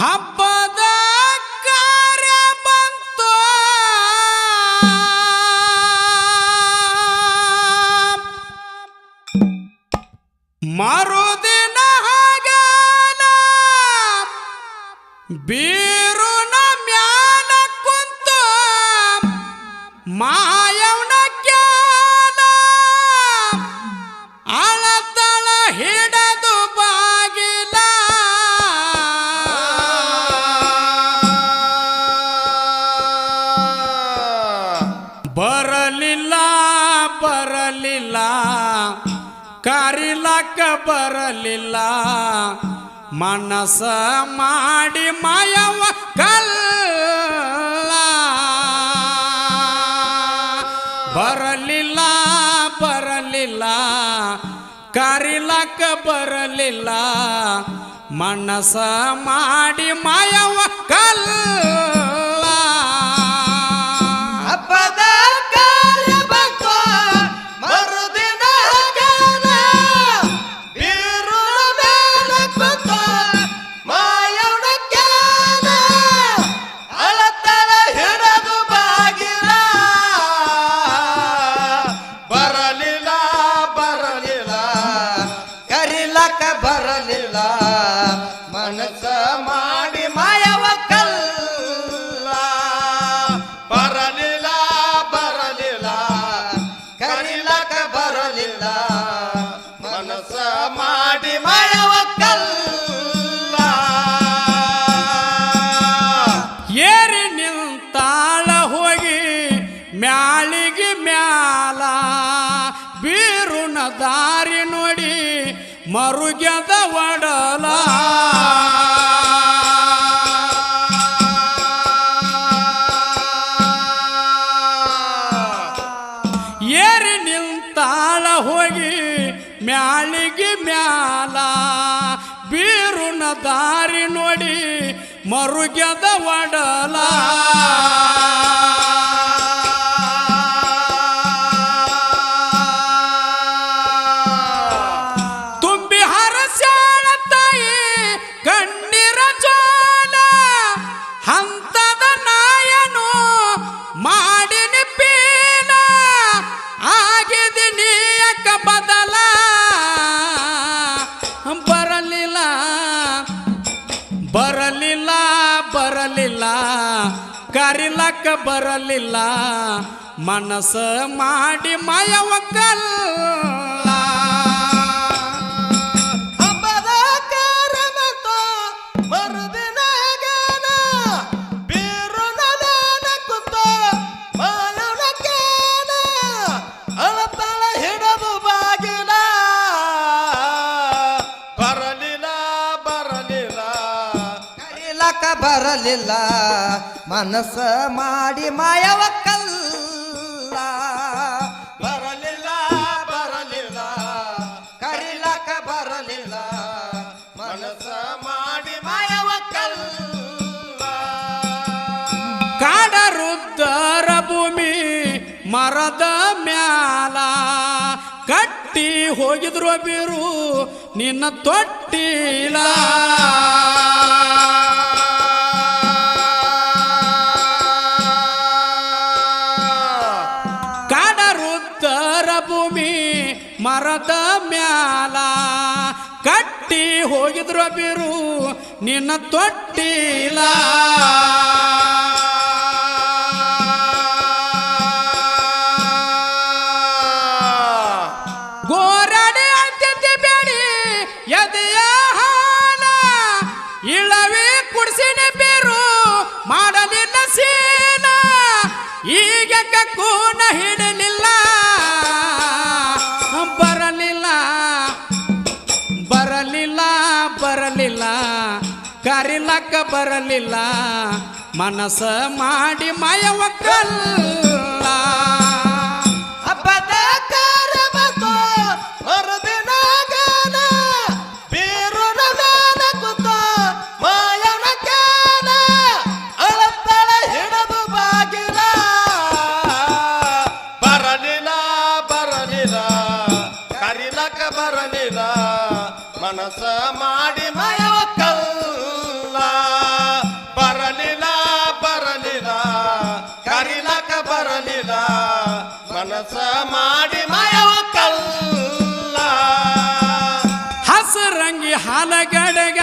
ಹಬ್ಬದ ಕಾರ್ಯ ಬಂತು ಮರುದಿನ ಹಾಗಲ ಬೀರುನ ಮ್ಯಾಲ ಕುಂತು ಮಾಯವನ ಕ್ಯಾಲ ಅಳತಳ ಹಿಡದು ಬಾಗಿಲ ಬರಲಿಲ್ಲ ಬರಲಿಲ್ಲ ಕರಿಲಕ್ಕ ಬರಲಿಲ್ಲ ಮನಸ ಮಾಡಿ ಮಾಯವ ಕಲ್ಲ ಬರಲಿಲ್ಲ ಬರಲಿಲ್ಲ ಕರಿಲಕ್ಕ ಬರಲಿಲ್ಲ ಮನಸ ಮಾಡಿ ಮಾಯವ ಕಲ್ಲ ಬರಲಿಲ್ಲ ಮನಸ ಮಾಡಿ ಮಾಯವ ಕಲ್ಲ ಬರಲಿಲ್ಲ ಬರಲಿಲ್ಲ ಕರಿಲಕ ಬರಲಿಲ್ಲ ಮನಸ ಮಾಡಿ ಮಾಯವ ಕಲ್ಲ ಏರಿ ನಿಂತಾಳ ಹೋಗಿ ಮ್ಯಾಳಿಗೆ ಮ್ಯಾಲ ಬೀರುನ ದಾರಿ ನೋಡಿ ಮರುಗ್ಯದ ಒಡಲ ಏರಿ ನಿಂತಾಳ ಹೋಗಿ ಮ್ಯಾಳಿಗೆ ಮ್ಯಾಲ ಬೀರುನ ದಾರಿ ನೋಡಿ ಮರುಗ್ಯದ ಒಡಲ ಬರಲಿಲ್ಲ ಬರಲಿಲ್ಲ ಕರಿಲಕ್ಕ ಬರಲಿಲ್ಲ ಮನಸ ಮಾಡಿ ಮಾಯವ ಕಲ್ಲ ಹಬ್ಬದ ಕಾರಮತ ಮರುದಿನ ಗಾನ ಬೀರುನ ದಾನ ಕುತ್ತ ಮಾಯವ ಕೇನ ಅಳತಳ ಹಿಡದು ಬಾಗಿಲ ಬರಲಿಲ್ಲ ಬರಲಿಲ್ಲ ಬರಲಿಲ್ಲ ಮನಸ ಮಾಡಿ ಮಾಯವ ಕಲ್ಲ ಬರಲಿಲ್ಲ ಬರಲಿಲ್ಲ ಕರಿಲಕ ಬರಲಿಲ್ಲ ಮನಸ ಮಾಡಿ ಮಾಯವ ಕಲ್ಲ ಕಾಡ ರುದ್ರ ಭೂಮಿ ಮರದ ಮ್ಯಾಲ ಕಟ್ಟಿ ಹೋಗಿದ್ರು ಬೀರು ನಿನ್ನ ತೊಟ್ಟಿಲ ಭೂಮಿ ಮರದ ಮ್ಯಾಲ ಕಟ್ಟಿ ಹೋಗಿದ್ರು ಬೀರು ನಿನ್ನ ತೊಟ್ಟಿಲ ಗೋರಡೆ ಅಂತ್ಯತೆ ಬೇಡಿ ಎದೆಯ ಹಾಲ ಇಳವಿ ಕುಡಿಸಿನ ಬೀರು ಮಾಡಲಿಲ್ಲ ಸೀಲ ಈಗ ಕೂನ ಹಿಡಲಿಲ್ಲ ಬರಲಿಲ್ಲ ಬರಲಿಲ್ಲ ಬರಲಿಲ್ಲ ಕರಿಲಕ್ಕ ಬರಲಿಲ್ಲ ಮನಸ ಮಾಡಿ ಮಾಯವ ಕಲ್ಲ ಹಬ್ಬದ ಕಾರಮತ ಮರುದಿನ ಗಾನ ಬೀರುನ ದಾನ ಕುತ್ತ ಮಾಯವ ಕೇನ ಅಳತಳ ಹಿಡದು ಬಾಗಿಲ ಬರಲಿಲ್ಲ ಬರಲಿಲ್ಲ ಕರಿಲಕ ಬರಲಿಲ್ಲ ಮನಸ ಮಾಡಿ ಮಾಯವ ಕಲ್ಲ ಮನಸ ಮಾಡಿ ಮಾಯವ ಕಲ್ಲ ಹಸರಂಗಿ ಹಾಲಗಡಗ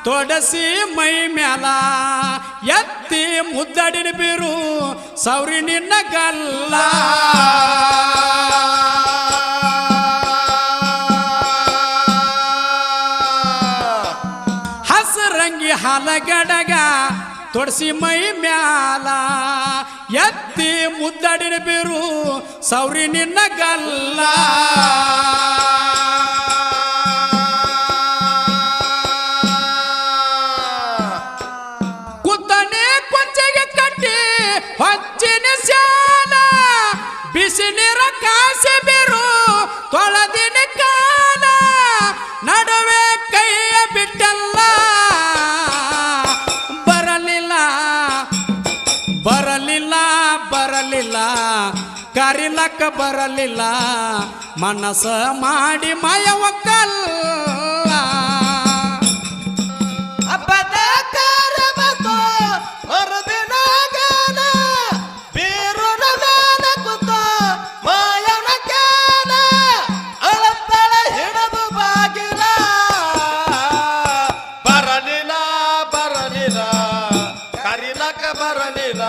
ತೊಡಸಿ ಮೈ ಮ್ಯಾಲ ಎತ್ತಿ ಮುದ್ದಡಿನ ಬೀರು ಸೌರಿ ನಿನ್ನ ಗಲ್ಲ ಹಸರಂಗಿ ಹಾಲಗಡಗ ತೊಡಸಿ ಮೈ ಮ್ಯಾಲ ಎತ್ತಿ ಮುದ್ದಡಿನ ಬೀರು ಸೌರಿ ನಿನ್ನ ಗಲ್ಲ ಹೊಚ್ಚಿನ ಶಾಲ ಬಿಸಿ ನೀರ ಕಾಸಿ ಬಿರು ತೊಳೆದಿನ ಕಾಲ ನಡುವೆ ಕೈಯ ಬಿಟ್ಟಲ್ಲ ಬರಲಿಲ್ಲ ಬರಲಿಲ್ಲ ಬರಲಿಲ್ಲ ಕರಿಲಕ್ಕ ಬರಲಿಲ್ಲ ಮನಸ ಮಾಡಿ ಮಾಯವ ಕಲ್ಲ ಹಬ್ಬದ ಕಾರ್ಯಮತ್ತು ಮರುದಿನ ಬರಲಿಲ್ಲ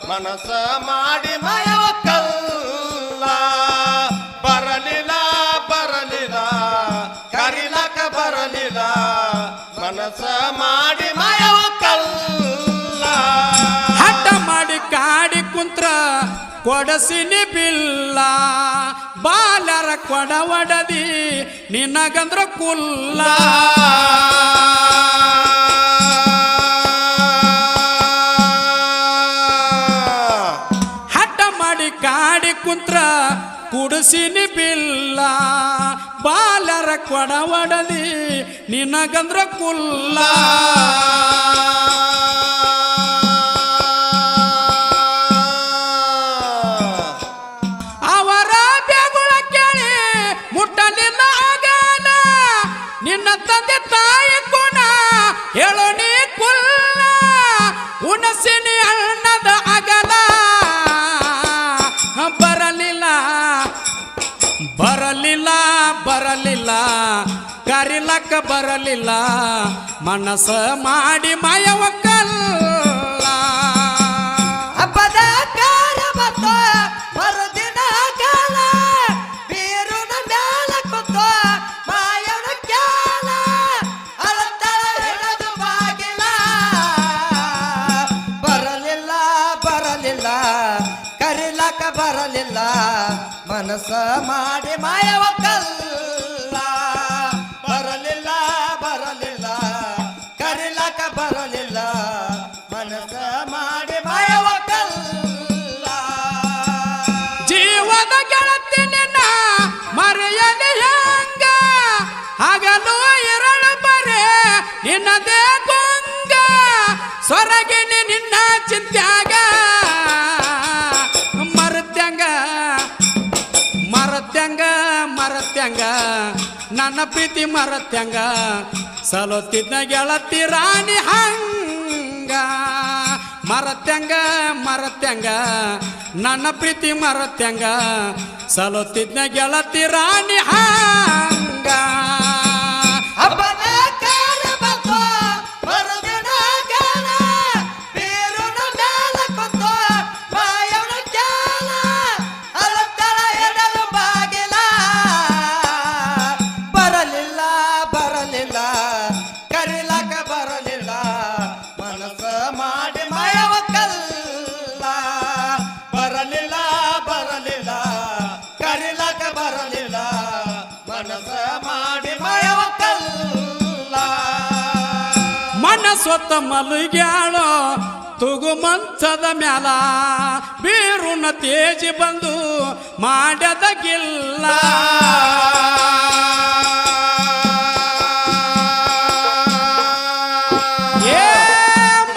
ಮನಸ ಮಾಡಿ ಮಾಯವ ಕಲ್ಲ ಬರಲಿಲ್ಲ ಬರಲಿಲ್ಲ ಕರಿಲಕ ಬರಲಿಲ್ಲ ಮನಸ ಮಾಡಿ ಮಾಯವ ಕಲ್ಲ ಹಠ ಮಾಡಿ ಕಾಡಿ ಕುಂತ್ರ ಕೊಡಸಿನಿ ಬಿಲ್ಲ ಬಾಲರ ಕೊಡ ಒಡದಿ ನಿನಗಂದ್ರ ಕುಲ್ಲ ಕಾಡಿ ಕುಂತ್ರ ಕುಡಿಸಿನಿ ಬಿಲ್ಲ ಬಾಲರ ಕೊಡ ಒಡದಿ ನಿನಗಂದ್ರ ಕುಲ್ಲ ಅವರ ಬೆಗುಳ ಕೇಳಿ ಮುಟ್ಟಲಿಲ್ಲ ಆಗನ ನಿನ್ನ ತಂದೆ ತಾಯಿ ಗುಣ ಹೇಳೋ ನೀ ಕುಲ್ಲ ಉಣಸಿನಿ ಅಣ್ಣದ ಅಗಲ ಬರಲಿಲ್ಲ ಬರಲಿಲ್ಲ ಕರಿಲಕ್ಕ ಬರಲಿಲ್ಲ ಮನಸ ಮಾಡಿ ಮಾಯವ ಕಲ್ಲ ಹಬ್ಬದ ಕಾರ್ಯಮತ್ತ ಮರುದಿನ ಕಾಲ ಬೀರುನ ಮ್ಯಾಲ ಕೂತ ಮಾಯವ ಕ್ಯಾಲ ಅಳತಳ ಹಿಡಿದು ಬಾಗಿಲ ಬರಲಿಲ್ಲ ಬರಲಿಲ್ಲ ಕರಿಲಕ್ಕ ಬರಲಿಲ್ಲ ಮನಸ ಮಾಡಿ ಮಾಯವ ಕಲ್ಲ ಬರಲಿಲ್ಲ ಬರಲಿಲ್ಲ ಕರಿಲಕ ಬರಲಿಲ್ಲ ಮನಸ ಮಾಡಿ ಮಾಯವ ಕಲ್ಲ ಜೀವದ ಗೆಳತಿ ನಿನ್ನ ಮರೆಯಲಿ ಹೆಂಗ ಹಗಲು ಎರಡು ಬರೆ ನಿನ್ನದೇ ಗೊಂಗ ಸೊರಗಿನಿ ನಿನ್ನ ಚಿಂತ್ಯಾಗ ಮರತ್ಯಂಗ ನನ್ನ ಪ್ರೀತಿ ಮರತ್ಯಂಗ ಸಲೋತಿದ್ನ ಗೆಳತಿ ರಾಣಿ ಹಂಗ ಮರತ್ಯಂಗ ನನ್ನ ಪ್ರೀತಿ ಮರತ್ಯಂಗ ಸಲೋತಿದ್ನ ಗೆಳತಿ ರಾಣಿ ಹಂಗ ಹಬ್ಬದ ಕಾರ್ಯಮತ್ತು ಮರುದಿನ ಕಾಲ ಬೀರುನ ಮ್ಯಾಲ ಕೂತ ಮಾಯವ ಕ್ಯಾಲ ಅಳತಳ ಹಿಡಿದು ಬಾಗಿಲ ಬರಲಿಲ್ಲ ಬರಲಿಲ್ಲ ಕರಿಲಕ ಬರಲಿಲ್ಲ ಮನಸ ಮಾಡಿ ಮಾಯವ ಕಲ್ಲ ಬರಲಿಲ್ಲ ಬರಲಿಲ್ಲ ಕರಿಲಕ ಬರಲಿಲ್ಲ ಮನಸ ಮಾಡಿ ಮಾಯವ ಕಲ್ಲ ಮನಸ್ಸೊತ್ತ ಮಲಗ್ಯಾಳೋ ತುಗು ಮಂಚದ ಮ್ಯಾಲ ಬೀರುನ ತೇಜಿ ಬಂದು ಮಾಡ್ಯದ ಗಿಲ್ಲ ಏ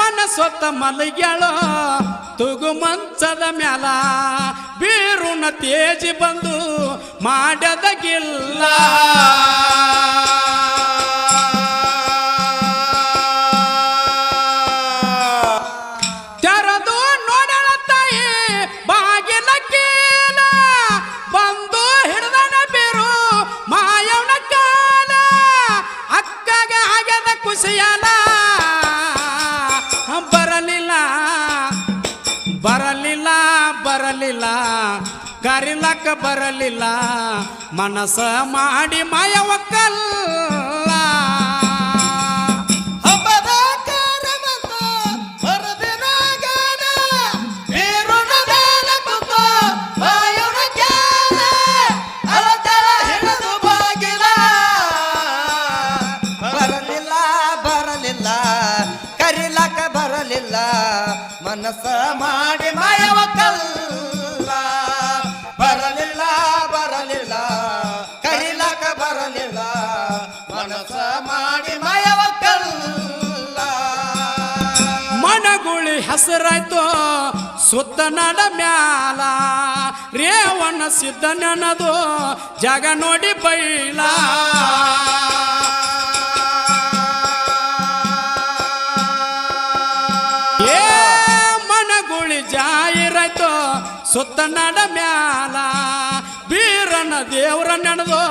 ಮನಸ್ಸೊತ್ತ ಮಲಗ್ಯಾಳೋ ತುಗು ಮಂಚದ ಮ್ಯಾಲ ಬೀರುನ ತೇಜಿ ಬಂದು ಮಾಡ್ಯದ ಗಿಲ್ಲ ತೆರೆದು ನೋಡಳ ತಾಯಿ ಬಾಗಿಲ ಕೀಲ ಕರಿಲಕ್ಕ ಬರಲಿಲ್ಲ ಮನಸ ಮಾಡಿ ಮಾಯವ ಕಲ್ಲ ಹಬ್ಬದ ಕಾರ್ಯವಂತ ಮರುದಿನ ಗಾನ ಬೀರುನ ಮೇಲೆ ಕುಂತು ವಾಯುನ ಜ್ಞಾನ ಅಳತಳ ಹಿಡಿದು ಬಾಗಿಲ ಬರಲಿಲ್ಲ ಬರಲಿಲ್ಲ ಕರಿಲಕ್ಕ ಬರಲಿಲ್ಲ ಮನಸ್ಸ ಮಾಡಿ ಮಾಯವ ಕಲ್ಲ ಬರಲಿಲ್ಲ ಬರಲಿಲ್ಲ ಕರಿಲಕ್ಕ ಬರಲಿಲ್ಲ ಮನಸ್ಸ ಮಾಡಿ ಮಾಯವ ಕಲ್ಲ ಮನಗುಳಿ ಹೆಸರಾಯ್ತು ಸುತ್ತ ನಡ ಮ್ಯಾಲ ರೇವಣ್ಣ ಸಿದ್ಧ ನೆನದು ಜಗ ನೋಡಿ ಬೈಲ ಏ ಮನಗುಳಿ ಜಾಯಿರಾಯ್ತು ಸುತ್ತ ನಡ ಮ್ಯಾಲ ಬೀರನ ದೇವ್ರ ನೆನದು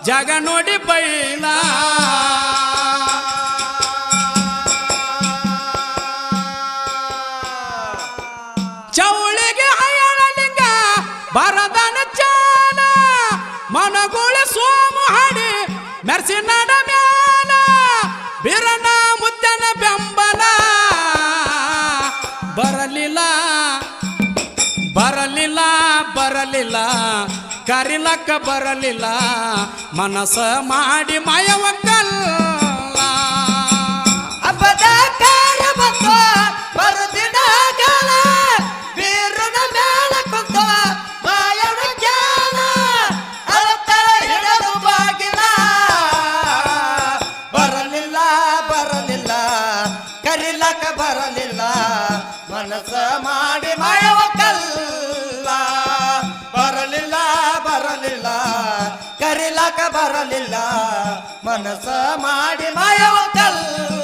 ಜಗ ನೋಡಿ ಬೈಲ ಚೌಳಿಗೆ ಹಯಣಲಿಂಗ ಬರದನ ಚಾಲ ಮನಗುಳಿ ಸೋಮು ಹಾಡಿ ಮೆರ್ಸಿ ನಡ ಮ್ಯಾಲ ಬಿರನ ಮುದ್ದನ ಬೆಂಬಲ ಬರಲಿಲ್ಲ ಬರಲಿಲ್ಲ ಬರಲಿಲ್ಲ ಕರಿಲಕ್ಕ ಬರಲಿಲ್ಲ ಮನಸ ಮಾಡಿ ಮಾಯವ ಕಲ್ಲ ಹಬ್ಬದ ಕಾರ್ಯವಂತ ಮರುದಿನ ಗಾನ ಬೀರುನ ಮೇಲೆ ಕುಂತು ವಾಯುನ ಜ್ಞಾನ ಅಳತಳ ಹಿಡಿದು ಬಾಗಿಲ ಬರಲಿಲ್ಲ ಬರಲಿಲ್ಲ ಕರಿಲಕ್ಕ ಬರಲಿಲ್ಲ ಮನಸ್ಸ ಮಾಡಿ ಮಾಯವ ಕಲ್ಲ ಬರಲಿಲ್ಲ ಬರಲಿಲ್ಲ ಕರಿಲಕ್ಕ ಬರಲಿಲ್ಲ ಮನಸ್ಸ ಮಾಡಿ ಮಾಯವ ಕಲ್ಲ